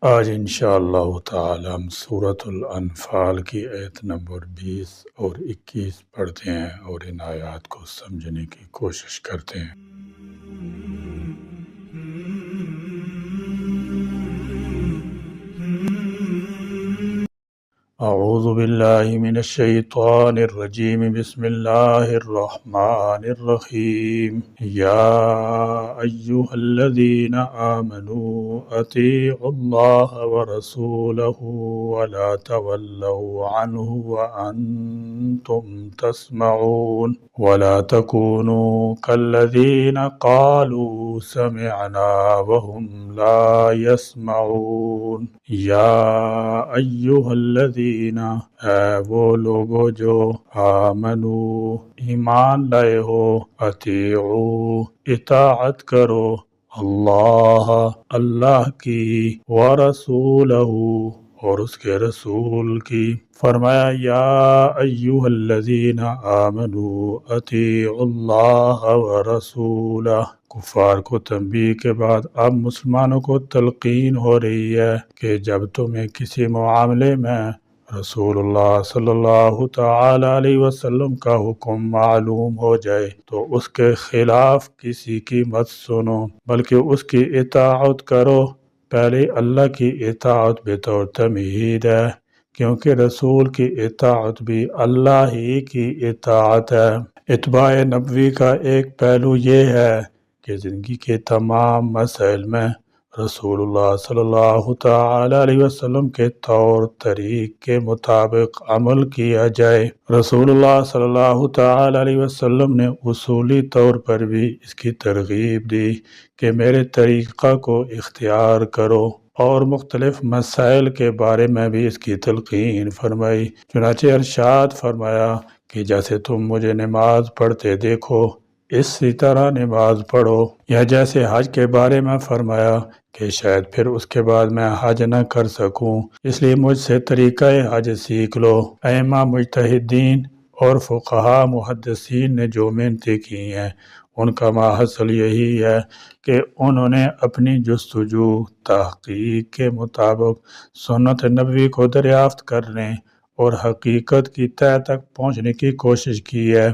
آج انشاءاللہ تعالی ہم سورۃ الانفال کی آیت نمبر 20 اور 21 پڑھتے ہیں اور ان آیات کو سمجھنے کی کوشش کرتے ہیں۔ اعوذ باللہ من الشیطان الرجیم، بسم اللہ الرحمن الرحیم۔ یا ایہا الذین آمنوا اطیعوا اللہ ورسولہ ولا تولوا عنہ وانتم تسمعون ولا تکونوا کالذین قالوا سمعنا وهم لا يسمعون۔ یا ایہا الذین، اے وہ لوگو جو آمنو ایمان لائے ہو، اطیعو اطاعت کرو، اللہ کی، ورسولہ اور اس کے رسول کی۔ فرمایا یا ایہا الذین آمنوا اطیعوا اللہ ورسولہ۔ کفار کو تنبیہ کے بعد اب مسلمانوں کو تلقین ہو رہی ہے کہ جب تمہیں کسی معاملے میں رسول اللہ صلی اللہ تعالی علیہ وسلم کا حکم معلوم ہو جائے تو اس کے خلاف کسی کی مت سنو بلکہ اس کی اطاعت کرو۔ پہلے اللہ کی اطاعت بطور تمہید ہے، کیونکہ رسول کی اطاعت بھی اللہ ہی کی اطاعت ہے۔ اتباع نبوی کا ایک پہلو یہ ہے کہ زندگی کے تمام مسائل میں رسول اللہ صلی اللہ تعالی علیہ وسلم کے طور طریق کے مطابق عمل کیا جائے۔ رسول اللہ صلی اللہ تعالی علیہ وسلم نے اصولی طور پر بھی اس کی ترغیب دی کہ میرے طریقہ کو اختیار کرو، اور مختلف مسائل کے بارے میں بھی اس کی تلقین فرمائی۔ چنانچہ ارشاد فرمایا کہ جیسے تم مجھے نماز پڑھتے دیکھو اسی طرح نماز پڑھو، یا جیسے حج کے بارے میں فرمایا کہ شاید پھر اس کے بعد میں حج نہ کر سکوں، اس لیے مجھ سے طریقہ حج سیکھ لو۔ ائمہ مجتہدین اور فقہا محدثین نے جو محنتیں کی ہیں ان کا ماحصل یہی ہے کہ انہوں نے اپنی جستجو تحقیق کے مطابق سنت نبوی کو دریافت کرنے اور حقیقت کی تہہ تک پہنچنے کی کوشش کی ہے،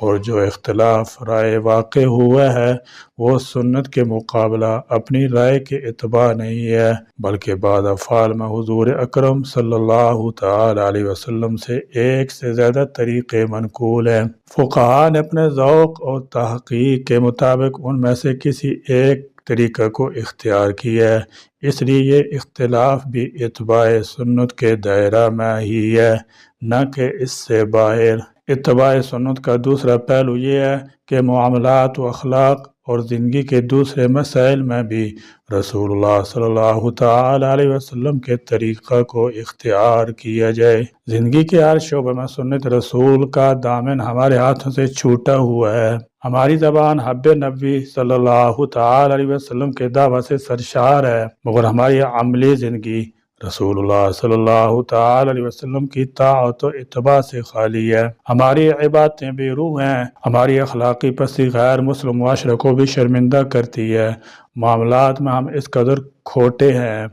اور جو اختلاف رائے واقع ہوا ہے وہ سنت کے مقابلہ اپنی رائے کے اتباع نہیں ہے، بلکہ بعض افعال میں حضور اکرم صلی اللہ تعالی علیہ وسلم سے ایک سے زیادہ طریقے منقول ہیں۔ فقہاء نے اپنے ذوق اور تحقیق کے مطابق ان میں سے کسی ایک طریقہ کو اختیار کیا ہے، اس لیے یہ اختلاف بھی اتباع سنت کے دائرہ میں ہی ہے، نہ کہ اس سے باہر۔ اتباع سنت کا دوسرا پہلو یہ ہے کہ معاملات و اخلاق اور زندگی کے دوسرے مسائل میں بھی رسول اللہ صلی اللہ تعالی علیہ وسلم کے طریقہ کو اختیار کیا جائے۔ زندگی کے ہر شعبے میں سنت رسول کا دامن ہمارے ہاتھوں سے چھوٹا ہوا ہے۔ ہماری زبان حب نبی صلی اللہ تعالی علیہ وسلم کے دعوت سے سرشار ہے، مگر ہماری عملی زندگی رسول اللہ صلی اللہ تعالی علیہ وسلم کی طاعت و اتباع سے خالی ہے۔ ہماری عبادتیں بے روح ہیں، ہماری اخلاقی پستی غیر مسلم معاشرے کو بھی شرمندہ کرتی ہے۔ معاملات میں ہم اس قدر کھوٹے ہیں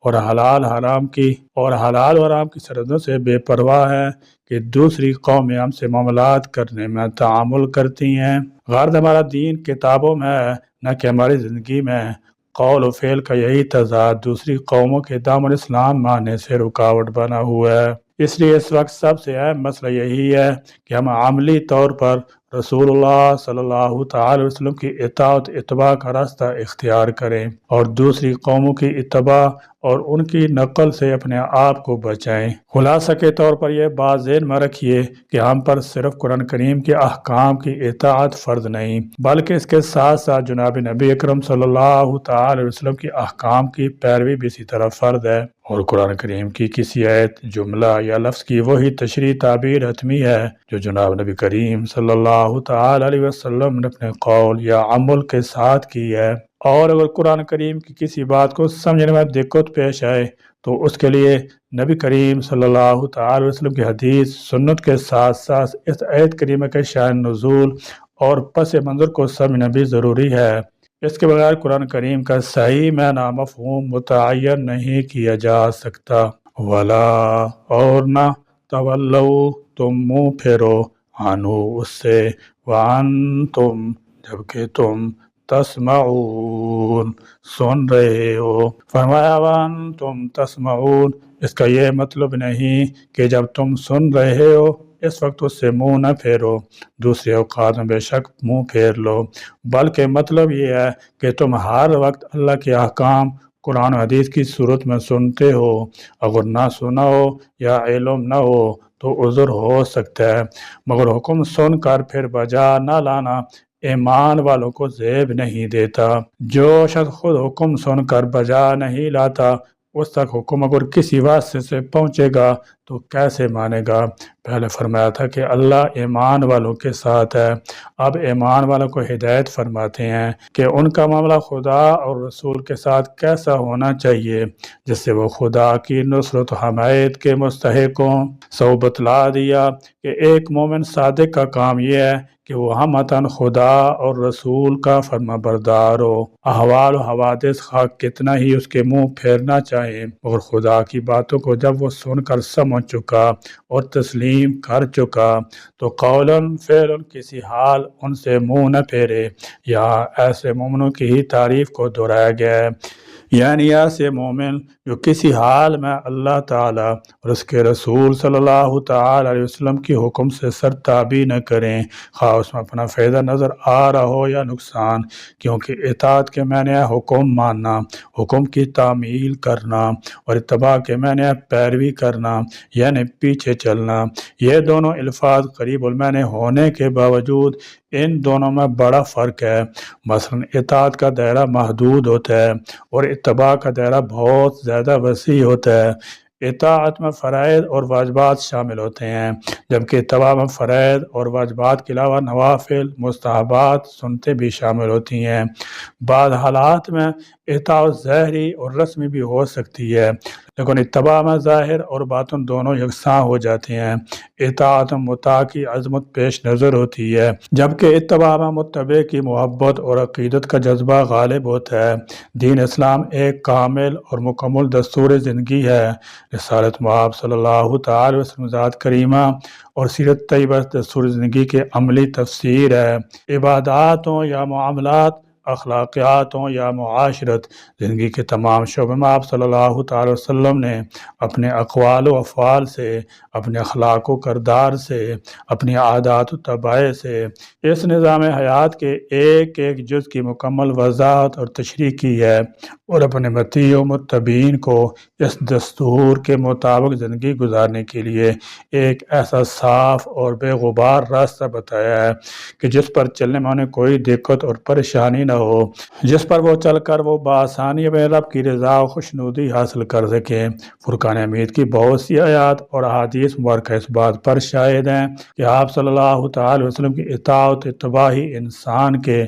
اور حلال و حرام کی سرحدوں سے بے پرواہ ہیں کہ دوسری قومیں ہم سے معاملات کرنے میں تعامل کرتی ہیں۔ غرض ہمارا دین کتابوں میں ہے، نہ کہ ہماری زندگی میں۔ قول و فعل کا یہی تضاد دوسری قوموں کے دامن اسلام ماننے سے رکاوٹ بنا ہوا ہے۔ اس لیے اس وقت سب سے اہم مسئلہ یہی ہے کہ ہم عملی طور پر رسول اللہ صلی اللہ تعالی وسلم کی اطاعت اتباع کا راستہ اختیار کریں اور دوسری قوموں کی اتباع اور ان کی نقل سے اپنے آپ کو بچائیں۔ خلاصہ کے طور پر یہ بات ذہن میں رکھیے کہ ہم پر صرف قرآن کریم کے احکام کی اطاعت فرض نہیں، بلکہ اس کے ساتھ ساتھ جناب نبی اکرم صلی اللہ تعالی وسلم کی احکام کی پیروی بھی اسی طرح فرض ہے، اور قرآن کریم کی کسی آیت، جملہ یا لفظ کی وہی تشریح تعبیر حتمی ہے جو جناب نبی کریم صلی اللہ تعالی علیہ وسلم نے اپنے قول یا عمل کے ساتھ کی ہے۔ اور اگر قرآن کریم کی کسی بات کو سمجھنے میں دقت پیش آئے تو اس کے لیے نبی کریم صلی اللہ تعالی وسلم کی حدیث سنت کے ساتھ ساتھ اس آیت کریمہ کے شان نزول اور پس منظر کو سمجھنا بھی ضروری ہے۔ اس کے بغیر قرآن کریم کا صحیح معنی مفہوم متعین نہیں کیا جا سکتا۔ ولا اور نہ تولو تم منہ پھیرو عنہ اس سے، وانتم جبکہ تم تسمعون سن رہے ہو۔ فرمایا وانتم تسمعون، اس کا یہ مطلب نہیں کہ جب تم سن رہے ہو اس وقت اس سے منہ نہ پھیرو، دوسرے اوقات میں بے شک منہ پھیر لو، بلکہ مطلب یہ ہے کہ تم ہر وقت اللہ کے احکام قرآن و حدیث کی صورت میں سنتے ہو۔ اگر نہ سنا ہو یا علم نہ ہو تو عذر ہو سکتا ہے، مگر حکم سن کر پھر بجا نہ لانا ایمان والوں کو زیب نہیں دیتا۔ جو شخص خود حکم سن کر بجا نہیں لاتا، اس تک حکم اگر کسی واسطے سے پہنچے گا تو کیسے مانے گا؟ پہلے فرمایا تھا کہ اللہ ایمان والوں کے ساتھ ہے، اب ایمان والوں کو ہدایت فرماتے ہیں کہ ان کا معاملہ خدا اور رسول کے ساتھ کیسا ہونا چاہیے جس سے وہ خدا کی نصرت و حمایت کے مستحق ہوں۔ سو بتلا دیا کہ ایک مومن صادق کا کام یہ ہے کہ وہ ہمتاً خدا اور رسول کا فرما بردار ہو، احوال و حوادث خواہ کتنا ہی اس کے منہ پھیرنا چاہے، اور خدا کی باتوں کو جب وہ سن کر سمجھ چکا اور تسلیم کر چکا تو قولاً فعلاً کسی حال ان سے منہ نہ پھیرے۔ یہاں ایسے مومنوں کی ہی تعریف کو دہرایا گیا ہے، یعنی ایسے مومن جو کسی حال میں اللہ تعالیٰ اور اس کے رسول صلی اللہ تعالیٰ علیہ وسلم کی حکم سے سرتابی نہ کریں، خواہ اس میں اپنا فائدہ نظر آ رہا ہو یا نقصان، کیونکہ اطاعت کے معنی ہے حکم ماننا، حکم کی تعمیل کرنا، اور اتباع کے معنی ہے پیروی کرنا یعنی پیچھے چلنا۔ یہ دونوں الفاظ قریب المعنی ہونے کے باوجود ان دونوں میں بڑا فرق ہے۔ مثلا اطاعت کا دائرہ محدود ہوتا ہے اور اتباع کا دائرہ بہت زیادہ وسیع ہوتا ہے۔ اطاعت میں فرائض اور واجبات شامل ہوتے ہیں، جبکہ اتباع میں فرائض اور واجبات کے علاوہ نوافل، مستحبات، سنتیں بھی شامل ہوتی ہیں۔ بعض حالات میں اطاعت ظاہری اور رسمی بھی ہو سکتی ہے، لیکن اتباع میں ظاہر اور باطن دونوں یکساں ہو جاتے ہیں۔ اطاعت میں مطاع کی عظمت پیش نظر ہوتی ہے، جبکہ اتباع میں متبع کی محبت اور عقیدت کا جذبہ غالب ہوتا ہے۔ دین اسلام ایک کامل اور مکمل دستور زندگی ہے۔ رسالت مآب صلی اللہ تعالی وسلم ذات کریمہ اور سیرت طیبہ دستور زندگی کے عملی تفسیر ہے۔ عبادات ہوں یا معاملات، اخلاقیات ہوں یا معاشرت، زندگی کے تمام شعبوں میں آپ صلی اللہ تعالی وسلم نے اپنے اقوال و افعال سے، اپنے اخلاق و کردار سے، اپنی عادات و طبائع سے اس نظام حیات کے ایک ایک جز کی مکمل وضاحت اور تشریح کی ہے، اور اپنے مطیع و متبعین کو اس دستور کے مطابق زندگی گزارنے کے لیے ایک ایسا صاف اور بے غبار راستہ بتایا ہے کہ جس پر چلنے میں انہیں کوئی دقت اور پریشانی نہ ہو، جس پر وہ چل کر وہ بآسانی اپنے رب کی رضا و خوشنودی حاصل کر سکیں۔ فرقان حمید کی بہت سی آیات اور احادیث مبارکہ اس بات پر شاہد ہیں کہ آپ صلی اللہ تعالی وسلم کی اطاعت اتباع ہی انسان کے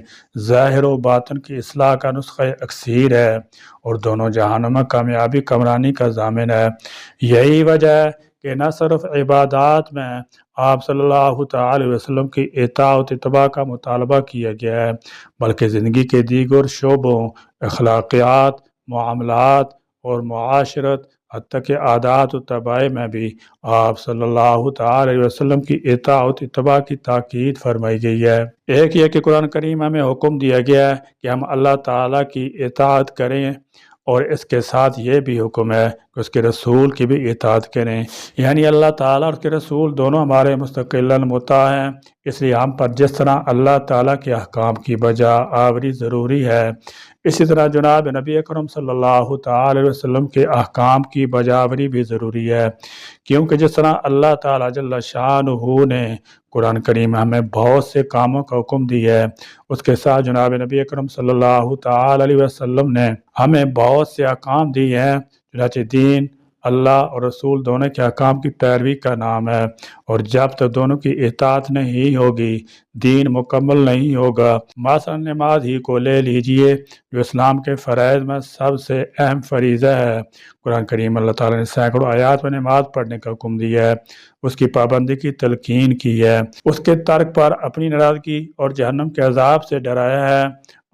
ظاہر و باطن کی اصلاح کا نسخہ اکسیر ہے اور دونوں جہانوں میں کامیابی کمرانی کا ضامن ہے۔ یہی وجہ ہے کہ نہ صرف عبادات میں آپ صلی اللہ تعالی وسلم کی اطاعت اتباع کا مطالبہ کیا گیا ہے، بلکہ زندگی کے دیگر شعبوں، اخلاقیات، معاملات اور معاشرت، حتیٰ کہ عادات و طبائع میں بھی آپ صلی اللہ تعالی وسلم کی اطاعت اتباع کی تاکید فرمائی گئی ہے۔ ایک یہ کہ قرآن کریم ہمیں حکم دیا گیا ہے کہ ہم اللہ تعالیٰ کی اطاعت کریں، اور اس کے ساتھ یہ بھی حکم ہے کہ اس کے رسول کی بھی اطاعت کریں، یعنی اللہ تعالیٰ اور اس کے رسول دونوں ہمارے مستقلاً مطاع ہیں، اس لیے ہم پر جس طرح اللہ تعالیٰ کے احکام کی بجا آوری ضروری ہے، اسی طرح جناب نبی اکرم صلی اللہ تعالی وسلم کے احکام کی بجا آوری بھی ضروری ہے، کیونکہ جس طرح اللہ تعالیٰ جل شانہ نے قرآن کریم میں ہمیں بہت سے کاموں کا حکم دیا ہے، اس کے ساتھ جناب نبی اکرم صلی اللہ تعالی علیہ وسلم نے ہمیں بہت سے احکام دیے ہیں۔ چنانچہ دین اللہ اور رسول دونوں کے احکام کی پیروی کا نام ہے، اور جب تک دونوں کی اطاعت نہیں ہوگی دین مکمل نہیں ہوگا۔ مثلا نماز ہی کو لے لیجئے جو اسلام کے فرائض میں سب سے اہم فریضہ ہے۔ قرآن کریم اللہ تعالیٰ نے سینکڑوں آیات میں نماز پڑھنے کا حکم دیا ہے، اس کی پابندی کی تلقین کی ہے، اس کے ترک پر اپنی ناراضگی اور جہنم کے عذاب سے ڈرایا ہے،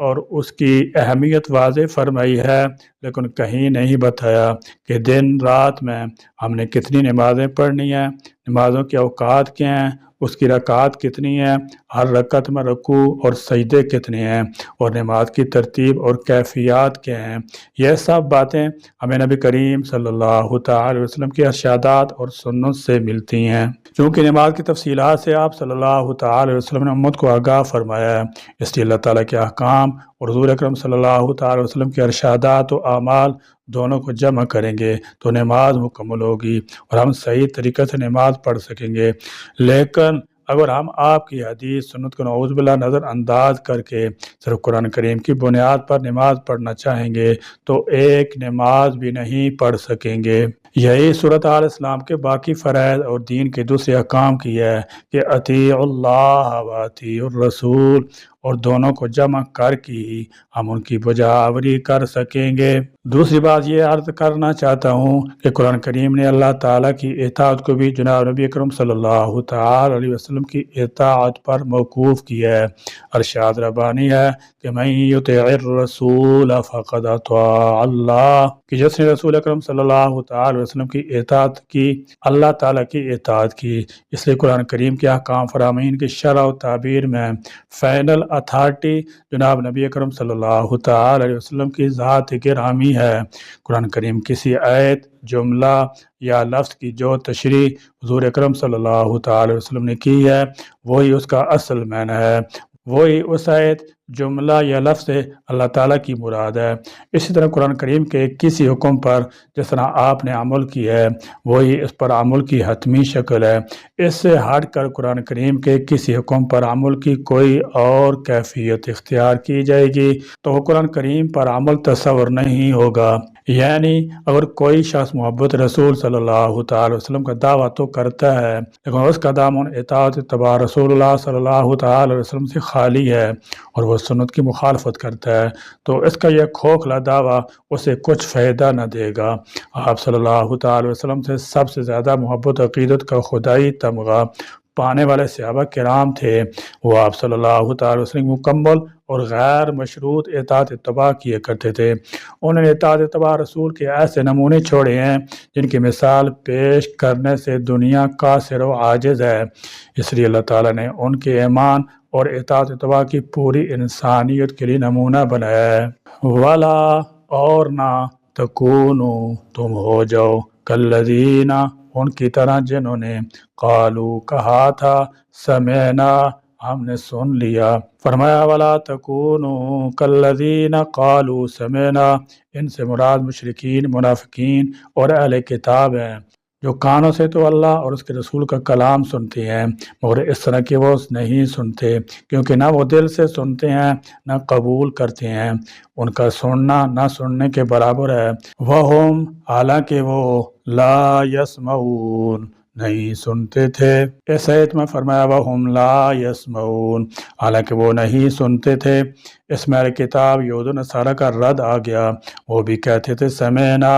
اور اس کی اہمیت واضح فرمائی ہے، لیکن کہیں نہیں بتایا کہ دن رات میں ہم نے کتنی نمازیں پڑھنی ہیں، نمازوں کے اوقات کیا ہیں، اس کی رکعات کتنی ہیں، ہر رکعت میں رکوع اور سجدے کتنے ہیں، اور نماز کی ترتیب اور کیفیات کیا ہیں۔ یہ سب باتیں ہمیں نبی کریم صلی اللہ تعالی وسلم کی ارشادات اور سنت سے ملتی ہیں۔ چونکہ نماز کی تفصیلات سے آپ صلی اللہ تعالی وسلم نے امت کو آگاہ فرمایا ہے، اس لیے اللہ تعالیٰ کے احکام اور حضور اکرم صلی اللہ تعالی وسلم کے ارشادات و اعمال دونوں کو جمع کریں گے تو نماز مکمل ہوگی اور ہم صحیح طریقے سے نماز پڑھ سکیں گے۔ لیکن اگر ہم آپ کی حدیث سنت کو نعوذ باللہ نظر انداز کر کے صرف قرآن کریم کی بنیاد پر نماز پڑھنا چاہیں گے تو ایک نماز بھی نہیں پڑھ سکیں گے۔ یہی صورتحال اسلام کے باقی فرائض اور دین کے دوسرے احکام کی ہے کہ اطیعوا اللہ و اطیعوا الرسول، اور دونوں کو جمع کر کے ہی ہم ان کی بجاوری کر سکیں گے۔ دوسری بات یہ عرض کرنا چاہتا ہوں کہ قرآن کریم نے اللہ تعالیٰ کی اطاعت کو بھی جناب نبی اکرم صلی اللہ تعالی علیہ وسلم کی اطاعت پر موقوف کیا ہے۔ ارشاد ربانی ہے کہ من یطع الرسول فقد اطاع اللہ، کہ جس نے رسول اکرم صلی اللہ تعالی وسلم کی اطاعت کی اللہ تعالیٰ کی اطاعت کی۔ اس لیے قرآن کریم کے احکام فرامین کی شرح و تعبیر میں فائنل اتھارٹی جناب نبی اکرم صلی اللہ تعالی علیہ وسلم کی ذات گرامی ہے۔ قرآن کریم کسی آیت، جملہ یا لفظ کی جو تشریح حضور اکرم صلی اللہ تعالی وسلم نے کی ہے وہی اس کا اصل معنی ہے، وہی اس آیت، جملہ یا لفظ سے اللہ تعالیٰ کی مراد ہے۔ اسی طرح قرآن کریم کے کسی حکم پر جس طرح آپ نے عمل کیا ہے وہی اس پر عمل کی حتمی شکل ہے۔ اس سے ہٹ کر قرآن کریم کے کسی حکم پر عمل کی کوئی اور کیفیت اختیار کی جائے گی تو قرآن کریم پر عمل تصور نہیں ہوگا۔ یعنی اگر کوئی شخص محبت رسول صلی اللہ تعالی وسلم کا دعویٰ تو کرتا ہے لیکن اس کا دامن اطاعت اتباع رسول اللہ صلی اللہ تعالی وسلم سے خالی ہے اور وہ سنت کی مخالفت کرتا ہے تو اس کا یہ کھوکھلا دعویٰ اسے کچھ فائدہ نہ دے گا۔ آپ صلی اللہ تعالی وسلم سے سب سے زیادہ محبت عقیدت کا خدائی تمغہ پانے والے صحابہ کرام تھے، وہ آپ صلی اللہ تعالی وسلم مکمل اور غیر مشروط اطاعت اتباع کیے کرتے تھے۔ انہوں نے اطاعت اتباع رسول کے ایسے نمونے چھوڑے ہیں جن کی مثال پیش کرنے سے دنیا قاصر و عاجز ہے، اس لیے اللہ تعالیٰ نے ان کے ایمان اور اطاعت اتباع کی پوری انسانیت کے لیے نمونہ بنایا ہے۔ وَلَا، اور نہ، تکونو، تم ہو جاؤ، کالذین، ان کی طرح جنہوں نے قالو، کہا تھا، سمعنا، ہم نے سن لیا۔ فرمایا وَلَا تَكُونُوا كَالَّذِينَ قَالُوا سَمِعْنَا، ان سے مراد مشرکین، منافقین اور اہل کتاب ہیں جو کانوں سے تو اللہ اور اس کے رسول کا کلام سنتے ہیں مگر اس طرح کہ وہ نہیں سنتے، کیونکہ نہ وہ دل سے سنتے ہیں نہ قبول کرتے ہیں، ان کا سننا نہ سننے کے برابر ہے۔ وَهُمْ، حالانکہ وہ لا يسمعون، نہیں سنتے تھے۔ اس آیت میں فرمایا وَهُمْ لا يسمعون، حالانکہ وہ نہیں سنتے تھے۔ اس میں کتاب یہود و نصارہ کا رد آ گیا، وہ بھی کہتے تھے سمعنا،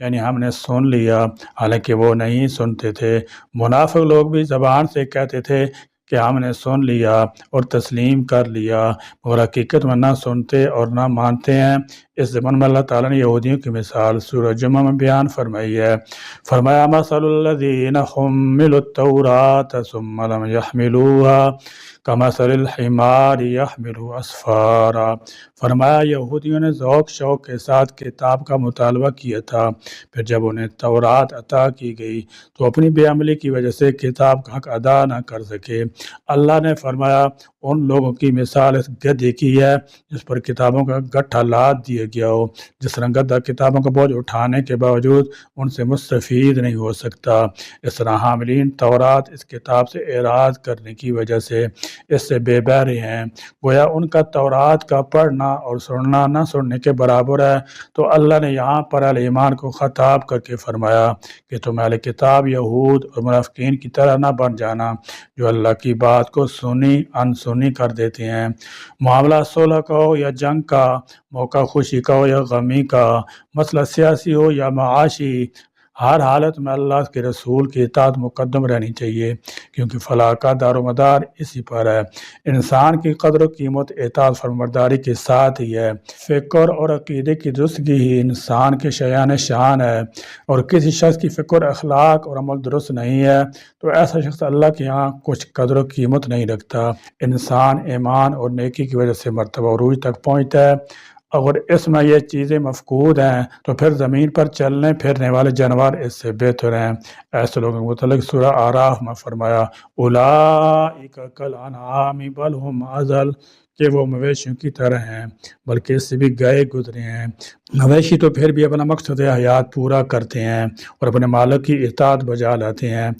یعنی ہم نے سن لیا، حالانکہ وہ نہیں سنتے تھے۔ منافق لوگ بھی زبان سے کہتے تھے کہ ہم نے سن لیا اور تسلیم کر لیا مگر حقیقت میں نہ سنتے اور نہ مانتے ہیں۔ اس زمن میں اللہ تعالیٰ نے یہودیوں کی مثال سورہ جمعہ میں بیان فرمائی ہے۔ فرمایا مثل الذین حملوا التوراة ثم لم يحملوها کمثل الحمار يحمل اسفارا، فرمایا یہودیوں نے ذوق شوق کے ساتھ کتاب کا مطالبہ کیا تھا، پھر جب انہیں تورات عطا کی گئی تو اپنی بے عملی کی وجہ سے کتاب کا حق ادا نہ کر سکے۔ اللہ نے فرمایا ان لوگوں کی مثال اس گدھے کی ہے جس پر کتابوں کا گٹھا لاد دیا گیا ہو، جس طرح گدھا کتابوں کا بوجھ اٹھانے کے باوجود ان سے مستفید نہیں ہو سکتا، اس طرح حاملین تورات اس کتاب سے اعراض کرنے کی وجہ سے اس سے بے بہرے ہیں، گویا ان کا تورات کا پڑھنا اور سننا نہ سننے کے برابر ہے۔ تو اللہ نے یہاں پر اہل ایمان کو خطاب کر کے فرمایا کہ تم اہل کتاب یہود اور منافقین کی طرح نہ بن جانا جو اللہ کی بات کو سنی انسنی کر دیتے ہیں۔ معاملہ صلح کا ہو یا جنگ کا، موقع خوشی کا ہو یا غمی کا، مسئلہ سیاسی ہو یا معاشی، ہر حالت میں اللہ کے رسول کی اطاعت مقدم رہنی چاہیے، کیونکہ فلاح کا دار و مدار اسی پر ہے۔ انسان کی قدر و قیمت اطاعت فرمانبرداری کے ساتھ ہی ہے۔ فکر اور عقیدے کی درستگی ہی انسان کے شایان شان ہے، اور کسی شخص کی فکر، اخلاق اور عمل درست نہیں ہے تو ایسا شخص اللہ کے ہاں کچھ قدر و قیمت نہیں رکھتا۔ انسان ایمان اور نیکی کی وجہ سے مرتبہ عروج تک پہنچتا ہے۔ اگر اس میں یہ چیزیں مفقود ہیں تو پھر زمین پر چلنے پھرنے والے جانور اس سے بہتر ہیں۔ ایسے لوگوں کے متعلق سورہ اعراف میں فرمایا اولئک کالانعام بل ھم اضل، کہ وہ مویشیوں کی طرح ہیں بلکہ اس سے بھی گئے گزرے ہیں۔ مویشی تو پھر بھی اپنا مقصد حیات پورا کرتے ہیں اور اپنے مالک کی اطاعت بجا لاتے ہیں،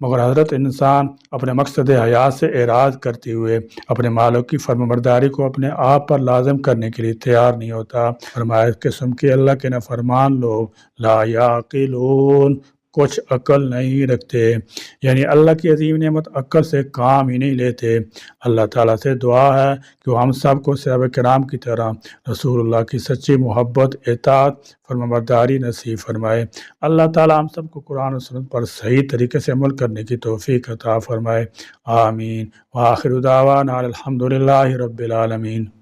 مگر حضرت انسان اپنے مقصد حیات سے اعراض کرتے ہوئے اپنے مالک کی فرمانبرداری کو اپنے آپ پر لازم کرنے کے لیے تیار نہیں ہوتا۔ فرمایا اس قسم کے اللہ کے نافرمان لوگ لا یعقلون، کچھ عقل نہیں رکھتے، یعنی اللہ کی عظیم نعمت عقل سے کام ہی نہیں لیتے۔ اللہ تعالیٰ سے دعا ہے کہ وہ ہم سب کو صحابہ کرام کی طرح رسول اللہ کی سچی محبت، اطاعت، فرمانبرداری نصیب فرمائے۔ اللہ تعالیٰ ہم سب کو قرآن و سنت پر صحیح طریقے سے عمل کرنے کی توفیق عطا فرمائے۔ آمین۔ وآخر دعوانا الحمد للہ رب العالمین۔